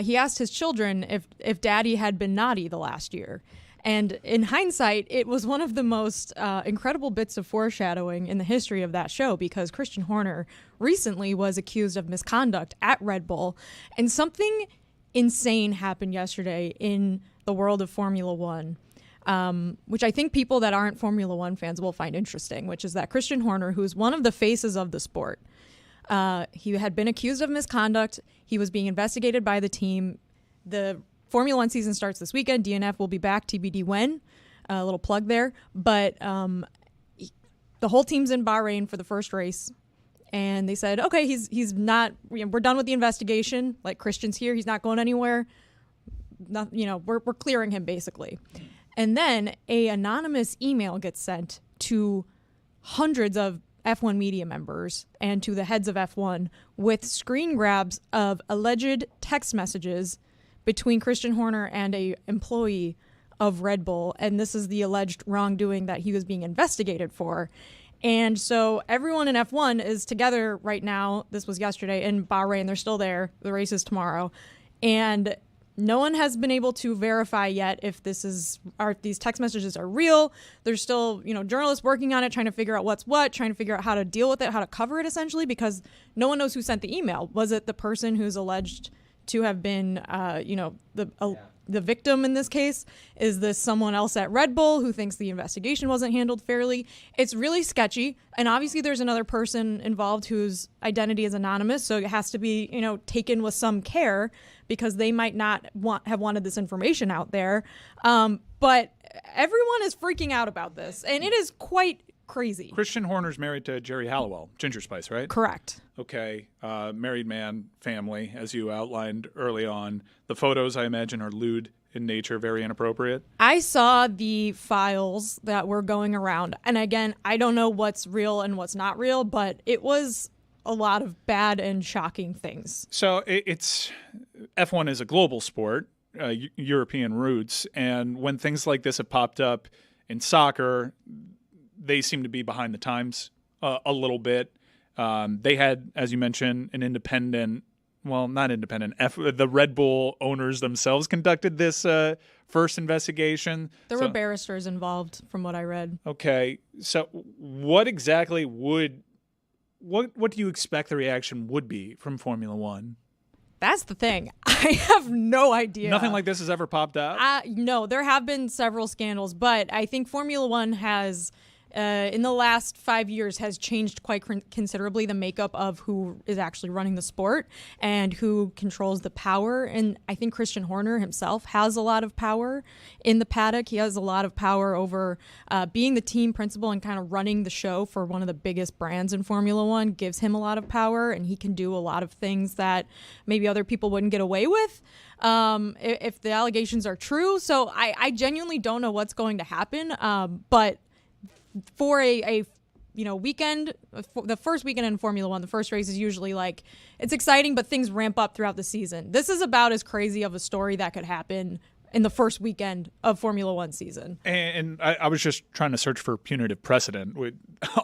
D: he asked his children if Daddy had been naughty the last year. And in hindsight, it was one of the most incredible bits of foreshadowing in the history of that show, because Christian Horner recently was accused of misconduct at Red Bull. And something insane happened yesterday in the world of Formula One, which I think people that aren't Formula One fans will find interesting, which is that Christian Horner, who is one of the faces of the sport, he had been accused of misconduct. He was being investigated by the team. The Formula One season starts this weekend. DNF will be back, TBD when. A little plug there. But the whole team's in Bahrain for the first race. And they said, okay, he's not, we're done with the investigation. Like, Christian's here. He's not going anywhere. We're clearing him, basically. And then a anonymous email gets sent to hundreds of F1 media members and to the heads of F1 with screen grabs of alleged text messages between Christian Horner and a employee of Red Bull. And this is the alleged wrongdoing that he was being investigated for. And so everyone in F1 is together right now. This was yesterday in Bahrain. They're still there. The race is tomorrow. And no one has been able to verify yet if these text messages are real. There's still, journalists working on it, trying to figure out what's what, trying to figure out how to deal with it, how to cover it, essentially, because no one knows who sent the email. Was it the person who's alleged to have been, the victim in this case? Is this someone else at Red Bull who thinks the investigation wasn't handled fairly? It's really sketchy. And obviously there's another person involved whose identity is anonymous. So it has to be, taken with some care, because they might not have wanted this information out there. But everyone is freaking out about this. And it is quite crazy.
B: Christian Horner's married to Jerry Halliwell, Ginger Spice, right?
D: Correct.
B: Okay. Married man, family, as you outlined early on. The photos, I imagine, are lewd in nature, very inappropriate.
D: I saw the files that were going around. And again, I don't know what's real and what's not real, but it was a lot of bad and shocking things.
B: So it's F1 is a global sport, European roots. And when things like this have popped up in soccer, they seem to be behind the times a little bit. They had, as you mentioned, an independent, well, not independent, the Red Bull owners themselves conducted this first investigation.
D: There were barristers involved, from what I read.
B: Okay. So what exactly what do you expect the reaction would be from Formula One?
D: That's the thing. I have no idea.
B: Nothing like this has ever popped out?
D: No, there have been several scandals, but I think Formula One has, in the last 5 years, has changed quite considerably the makeup of who is actually running the sport and who controls the power. And I think Christian Horner himself has a lot of power in the paddock. He has a lot of power over being the team principal and kind of running the show for one of the biggest brands in Formula One gives him a lot of power, and he can do a lot of things that maybe other people wouldn't get away with if the allegations are true. So I genuinely don't know what's going to happen, but for a weekend, the first weekend in Formula One, the first race is usually like, it's exciting, but things ramp up throughout the season. This is about as crazy of a story that could happen in the first weekend of Formula One season.
B: And I was just trying to search for punitive precedent.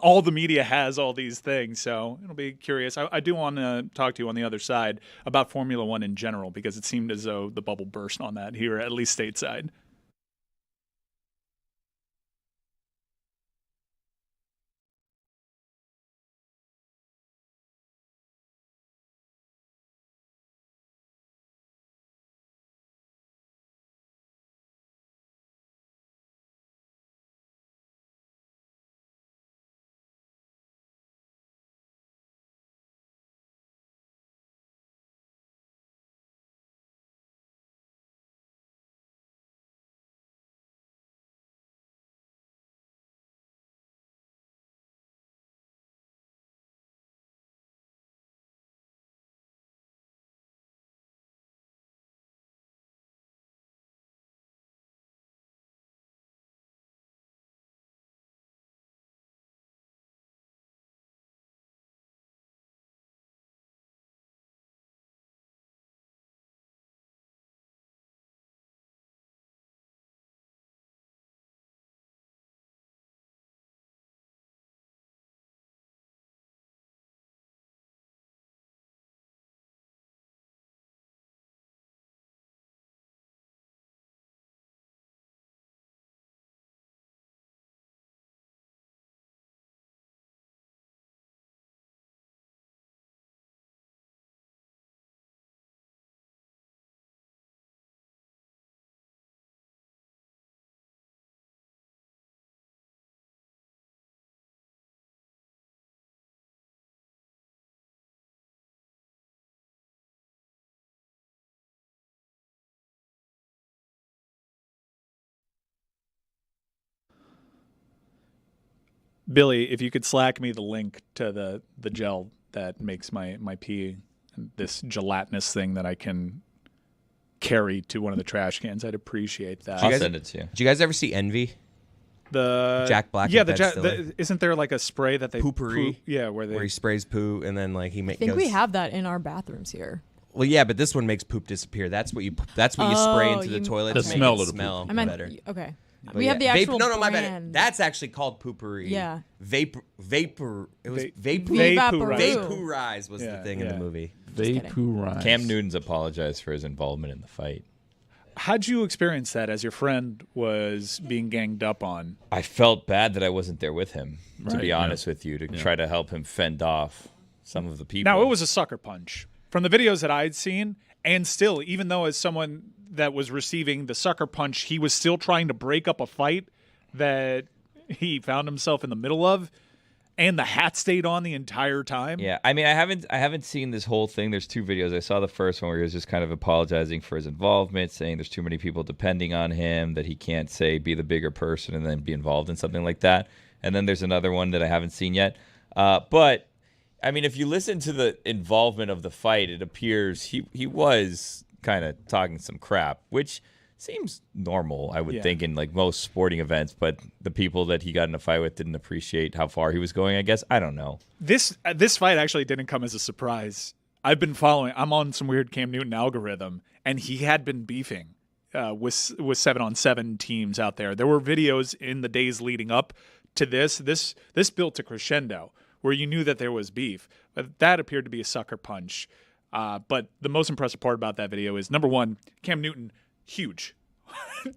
B: All the media has all these things, so it'll be curious. I do want to talk to you on the other side about Formula One in general, because it seemed as though the bubble burst on that here, at least stateside. Billy, if you could slack me the link to the gel that makes my pee, this gelatinous thing that I can carry to one of the trash cans, I'd appreciate that.
F: I'll send it to you.
C: Did you guys ever see Envy?
B: The
C: Jack Black.
B: Yeah,
C: and
B: isn't there like a spray that they
C: Poopery?
B: Yeah,
C: where he sprays poo and then like he makes.
D: I think we have that in our bathrooms here.
C: Well, yeah, but this one makes poop disappear. That's what you spray into the toilet.
E: The
C: to
E: smell
C: make
E: of
C: it
E: the
C: smell
D: I meant
C: better.
D: okay.
C: But
D: We have the actual
C: no, my bad.
D: brand.
C: That's actually called poopery.
D: Yeah.
C: Vapor. It was vaporize was the thing in the movie.
E: Vaporize.
F: Cam Newton's apologized for his involvement in the fight.
B: How'd you experience that as your friend was being ganged up on?
F: I felt bad that I wasn't there with him, to be
E: Right,
F: honest with you, to try to help him fend off some of the people.
B: Now, it was a sucker punch. From the videos that I'd seen, and still, even though as someone that was receiving the sucker punch, he was still trying to break up a fight that he found himself in the middle of, and the hat stayed on the entire time.
F: Yeah, I mean, I haven't seen this whole thing. There's 2 videos. I saw the first one where he was just kind of apologizing for his involvement, saying there's too many people depending on him, that he can't be the bigger person and then be involved in something like that. And then there's another one that I haven't seen yet. But I mean, if you listen to the involvement of the fight, it appears he was kind of talking some crap, which seems normal, I would think, in like most sporting events. But the people that he got in a fight with didn't appreciate how far he was going, I guess. I don't know.
B: This fight actually didn't come as a surprise. I've been following. I'm on some weird Cam Newton algorithm, and he had been beefing with 7-on-7 teams out there. There were videos in the days leading up to this. This built to crescendo where you knew that there was beef. But that appeared to be a sucker punch. But the most impressive part about that video is, number one, Cam Newton, huge.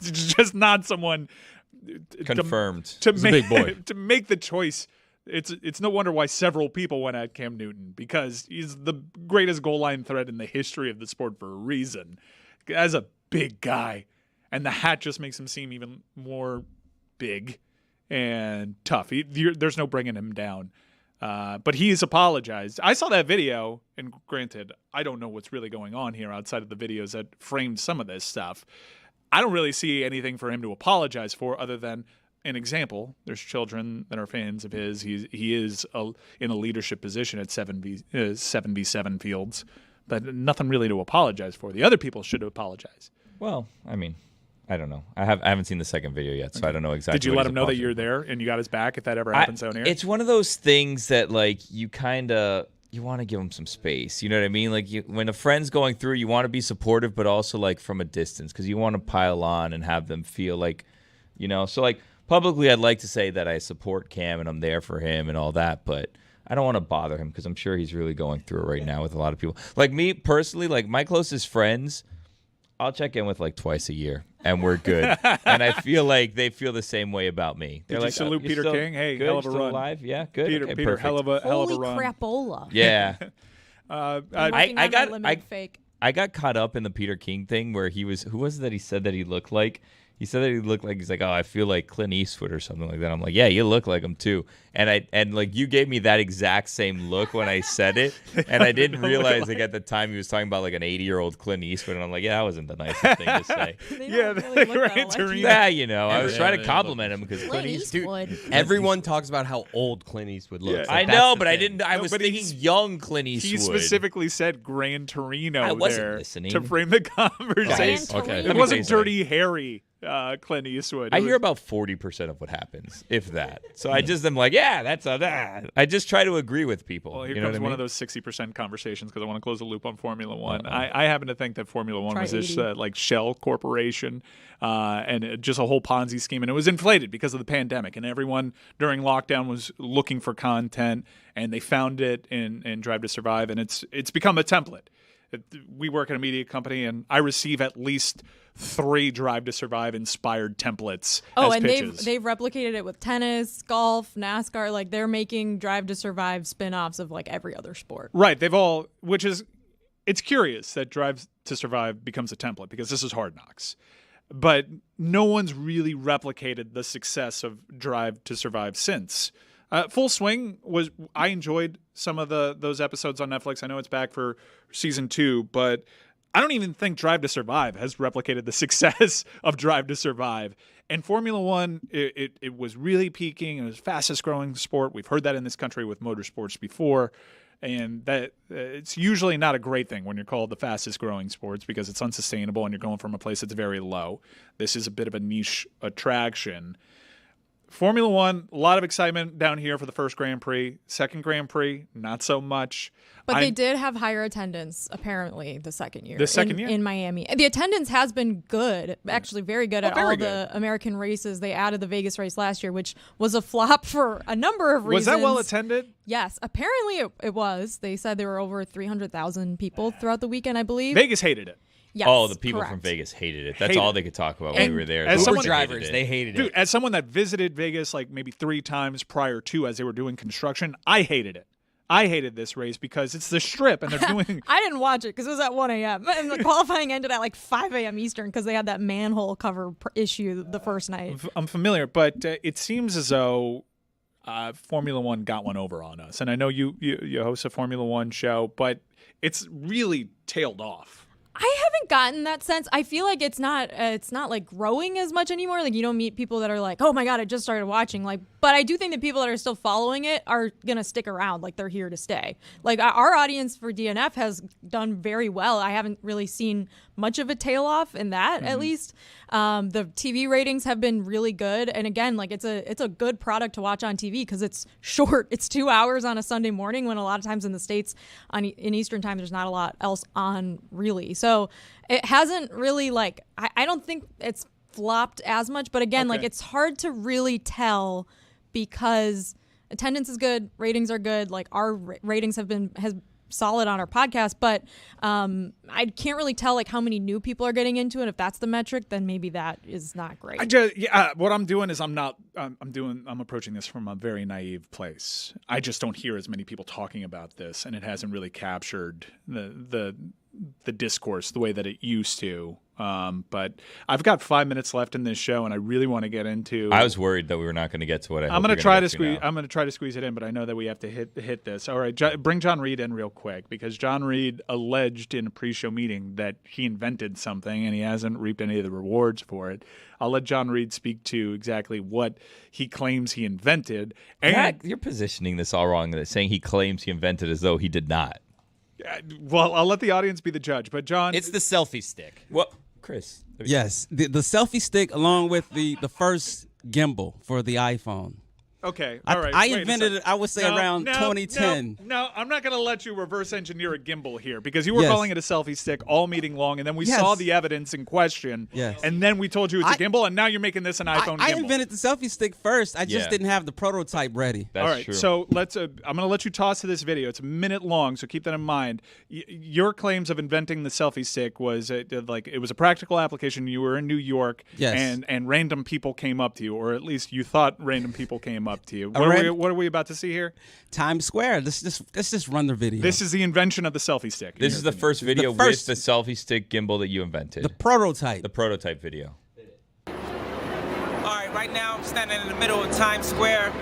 B: Just not someone
F: confirmed
B: to
E: He's
B: make
E: a big boy.
B: to make the choice. It's no wonder why several people went at Cam Newton, because he's the greatest goal line threat in the history of the sport for a reason. As a big guy, and the hat just makes him seem even more big and tough. There's no bringing him down. But he's apologized. I saw that video, and granted, I don't know what's really going on here outside of the videos that framed some of this stuff. I don't really see anything for him to apologize for other than an example. There's children that are fans of his. He is in a leadership position at 7v7 fields, but nothing really to apologize for. The other people should apologize.
F: Well, I mean, I don't know. I haven't seen the second video yet, so I don't know exactly.
B: Did you let him know that you're there and you got his back if that ever happens down here?
F: It's one of those things that, like, you want to give him some space. You know what I mean? Like, when a friend's going through, you want to be supportive, but also, like, from a distance, because you want to pile on and have them feel like, you know. So, like, publicly, I'd like to say that I support Cam and I'm there for him and all that, but I don't want to bother him because I'm sure he's really going through it right now with a lot of people. Like, me personally, like, my closest friends, I'll check in with like twice a year, and we're good. And I feel like they feel the same way about me. They're
B: Did
F: like,
B: you salute Peter
F: still
B: King? Hey,
F: good?
B: hell of a
F: Still
B: run.
F: Alive? Yeah, good.
B: Peter,
F: Okay,
B: Peter,
F: perfect.
B: hell of a
D: Holy
B: run.
D: crapola.
F: Yeah.
D: I
F: got caught up in the Peter King thing where who was it that he said that he looked like? He said that he looked like, he's like, oh, I feel like Clint Eastwood or something like that. I'm like, yeah, you look like him too. And like you gave me that exact same look when I said it, and I didn't realize like at the time he was talking about like an 80-year-old Clint Eastwood, and I'm like, yeah, that wasn't the nicest thing to say.
B: Yeah,
F: You know, I was trying to compliment him because Clint Eastwood.
C: Everyone talks about how old Clint Eastwood looks.
B: Yeah.
C: Like,
F: I
C: that's
F: know,
C: the
F: but I
C: thing.
F: didn't. I was thinking young Clint Eastwood.
B: He specifically said Gran Torino
F: I wasn't
B: there
F: listening.
B: to frame the conversation.
F: Okay.
B: It wasn't Dirty Harry Clint Eastwood.
F: I hear about 40% of what happens, if that. So I just am like, yeah, that's that. I just try to agree with people.
B: Well, here
F: you know
B: comes
F: what I
B: one
F: mean?
B: of those 60% conversations because I want to close the loop on Formula One. I happen to think that Formula One was this like shell corporation and just a whole Ponzi scheme, and it was inflated because of the pandemic, and everyone during lockdown was looking for content, and they found it in Drive to Survive, and it's become a template. We work at a media company, and I receive at least 3 Drive to Survive inspired templates.
D: Oh,
B: as
D: and
B: pitches.
D: they've replicated it with tennis, golf, NASCAR. Like they're making Drive to Survive spin-offs of like every other sport.
B: Right. It's curious that Drive to Survive becomes a template because this is Hard Knocks. But no one's really replicated the success of Drive to Survive since. Full Swing I enjoyed some of those episodes on Netflix. I know it's back for season 2, but I don't even think Drive to Survive has replicated the success of Drive to Survive. And Formula One, it was really peaking. It was the fastest growing sport. We've heard that in this country with motorsports before. And that it's usually not a great thing when you're called the fastest growing sports because it's unsustainable and you're going from a place that's very low. This is a bit of a niche attraction. Formula One, a lot of excitement down here for the first Grand Prix. Second Grand Prix, not so much.
D: But they did have higher attendance, apparently, the second year.
B: The second year?
D: In Miami. The attendance has been good, actually very good at all the American races. They added the Vegas race last year, which was a flop for a number of reasons.
B: Was that well attended?
D: Yes. Apparently it was. They said there were over 300,000 people throughout the weekend, I believe.
B: Vegas hated it.
D: Yes,
F: oh, the people
D: correct.
F: from Vegas hated it. That's all they could talk about when we were there.
C: As
F: Uber
C: drivers, they hated it.
B: Dude, as someone that visited Vegas like maybe 3 times prior to as they were doing construction, I hated it. I hated this race because it's the Strip and they're doing...
D: I didn't watch it because it was at 1 a.m. And the qualifying ended at like 5 a.m. Eastern because they had that manhole cover issue the first night.
B: I'm familiar, but it seems as though Formula One got one over on us. And I know you host a Formula One show, but it's really tailed off.
D: I haven't gotten that sense. I feel like it's not like growing as much anymore. Like you don't meet people that are like, oh my God, I just started watching. Like, but I do think that people that are still following it are gonna stick around. Like they're here to stay. Like our audience for DNF has done very well. I haven't really seen much of a tail off in that, at least. The TV ratings have been really good. And again, like it's a good product to watch on TV because it's short. It's 2 hours on a Sunday morning when a lot of times in the States in Eastern time, there's not a lot else on really. So it hasn't really like, I don't think it's flopped as much, but again, like it's hard to really tell because attendance is good, ratings are good. Like our ratings has solid on our podcast, but I can't really tell like how many new people are getting into it. If that's the metric, then maybe that is not great.
B: What I'm doing is I'm approaching this from a very naive place. I just don't hear as many people talking about this, and it hasn't really captured the discourse the way that it used to. But I've got 5 minutes left in this show, and I really want to get into.
F: I was worried that we were not going to get to what
B: I'm going to try to squeeze. I'm going to try to squeeze it in, but I know that we have to hit this. All right, bring John Reed in real quick because John Reed alleged in a pre-show meeting that he invented something, and he hasn't reaped any of the rewards for it. I'll let John Reed speak to exactly what he claims he invented. And
F: you're positioning this all wrong. Saying he claims he invented as though he did not.
B: Well, I'll let the audience be the judge. But John,
C: it's the selfie stick.
F: What? Chris.
M: Yes, the selfie stick along with the first gimbal for the iPhone.
B: Okay, all right.
M: I invented it, I would say, around 2010.
B: No, I'm not going to let you reverse engineer a gimbal here because you were calling it a selfie stick all meeting long, and then we saw the evidence in question, and then we told you it's a gimbal, and now you're making this an iPhone gimbal.
M: I invented the selfie stick first. I just didn't have the prototype ready.
B: All right, so let's. I'm going to let you toss to this video. It's a minute long, so keep that in mind. Your claims of inventing the selfie stick was it was a practical application. You were in New York, and random people came up to you, or at least you thought random people came up to you. What are we about to see here?
M: Times Square. Let's just run the video.
B: This is the invention of the selfie stick.
F: This is the first video with the selfie stick gimbal that you invented.
M: The prototype.
F: The prototype video.
N: All right, right now I'm standing in the middle of Times Square,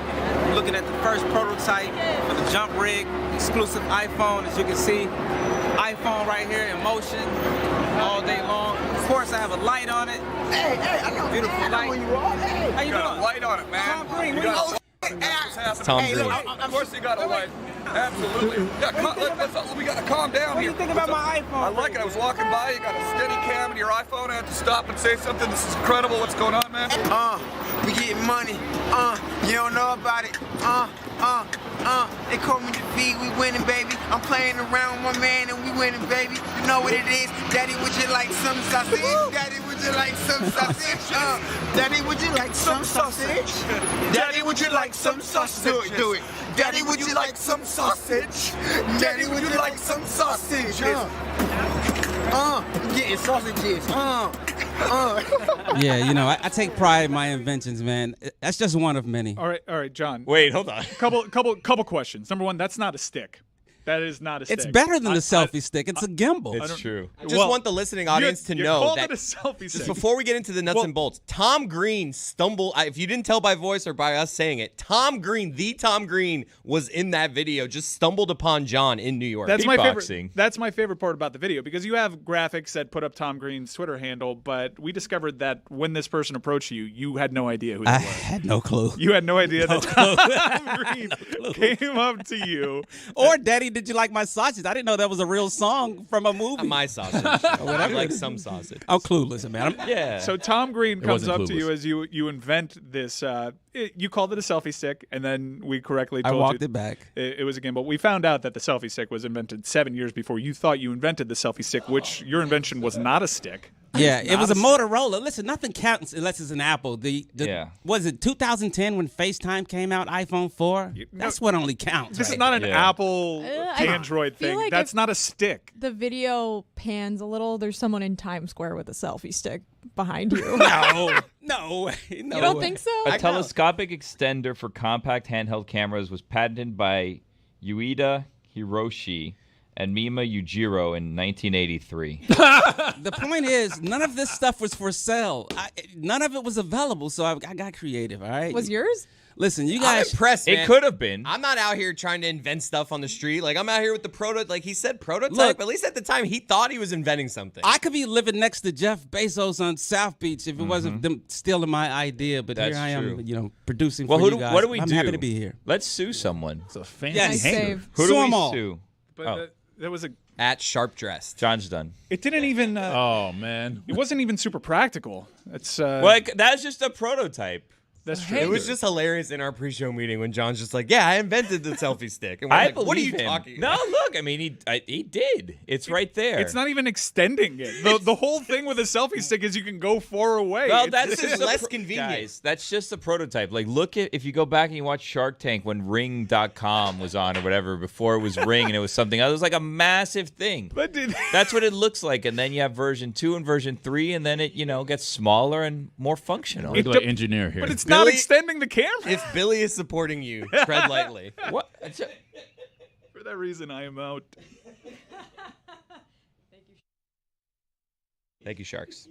N: looking at the first prototype for the jump rig, exclusive iPhone. As you can see, iPhone right here in motion all day long. Of course, I have a light on it.
O: Hey, I know.
N: Beautiful light.
O: Where you are. Hey,
N: how you
O: got
N: doing?
O: A light on it, man.
N: Tom Green,
F: Tom Green.
O: Of course you got a light. Absolutely. We got to calm down
N: what
O: here.
N: What do you think about my iPhone?
O: I like it. I was walking by. You got a steady cam in your iPhone. I had to stop and say something. This is incredible. What's going on, man?
P: We getting money. You don't know about it. They call me the V, we winning, baby. I'm playing around with my man and we winning, baby. You know what it is. Daddy, would you like some sausage? Daddy, would you like some sausage? Daddy, would you like some sausage? Daddy, would you like some sausage? Do it. Daddy, would you like some sausage? Daddy, would you like some sausage? I'm getting sausages.
M: Yeah, you know, I take pride in my inventions, man. That's just one of many.
B: All right, John.
F: Wait, hold on.
B: Couple questions. Number one, that's not a stick. That is not a stick.
M: It's better than the selfie stick. It's a gimbal.
F: It's true.
C: I just want the listening audience to know
B: called
C: that
B: it a selfie stick.
C: before we get into the nuts and bolts, Tom Green stumbled. If you didn't tell by voice or by us saying it, Tom Green was in that video. Just stumbled upon John in New York.
B: That's my favorite. That's my favorite part about the video because you have graphics that put up Tom Green's Twitter handle, but we discovered that when this person approached you, you had no idea who they were.
M: I had no clue.
B: You had no idea that Tom Green came up to you.
M: Or, Daddy, did you like my sausage? I didn't know that was a real song from a movie.
C: My sausage. I like some sausage.
M: I'm clueless, man.
F: Yeah.
B: So Tom Green comes up
E: clueless.
B: to you as you invent this. You called it a selfie stick, and then we correctly told
M: I
B: you
M: walked it back.
B: It was a gimbal. We found out that the selfie stick was invented 7 years before you thought you invented the selfie stick, which your invention was not a stick.
M: Yeah, it was a Motorola. Listen, nothing counts unless it's an Apple. Was it 2010 when FaceTime came out, iPhone 4? That's what only counts.
B: This is not an Apple Android thing.
D: like
B: That's
D: if
B: not a stick.
D: The video pans a little. There's someone in Times Square with a selfie stick behind you.
M: No way. No
D: You don't
M: way.
D: think so?
F: A telescopic extender for compact handheld cameras was patented by Ueda Hiroshi and Mima Yujiro in 1983.
M: The point is, none of this stuff was for sale. None of it was available, so I got creative, all right?
D: Was yours?
M: Listen, you
C: I'm
M: guys.
C: impressed, man.
F: It could have been.
C: I'm not out here trying to invent stuff on the street. Like, I'm out here with the prototype. Like, he said prototype.
M: Look,
C: at least at the time, he thought he was inventing something.
M: I could be living next to Jeff Bezos on South Beach if it wasn't them stealing my idea. But
F: That's
M: here I am,
F: true.
M: Producing
F: Well,
M: for you guys.
F: what do we
M: I'm
F: do?
M: happy to be here.
F: Let's sue someone.
E: It's a fancy
M: Yes.
E: hanger.
D: Save.
F: Who
M: Sue
F: do
M: 'em
F: we
M: all.
F: sue?
B: But there was a.
C: At Sharp Dressed.
F: John's done.
B: It didn't even.
E: Oh man,
B: It wasn't even super practical. It's.
F: Like, that's just a prototype.
B: That's true.
C: It was just hilarious in our pre-show meeting when John's just like, "Yeah, I invented the selfie stick." And we're
F: I
C: like,
F: believe
C: "What are you
F: him.
C: talking
F: No,
C: about?"
F: look. I mean, he did. It's right there.
B: It's not even extending it. The whole thing with a selfie stick is you can go far away.
F: Well,
B: It's-
F: that's just
C: less convenient.
F: Guys, that's just a prototype. Like, look at if you go back and you watch Shark Tank when Ring.com was on or whatever before it was Ring and it was something else. It was like a massive thing.
B: But
F: That's what it looks like, and then you have version 2 and version 3, and then it gets smaller and more functional.
E: We're like engineer here.
B: But it's not extending the camera.
C: If Billy is supporting you, tread lightly.
F: What?
B: For that reason, I am out.
C: Thank you, Sharks.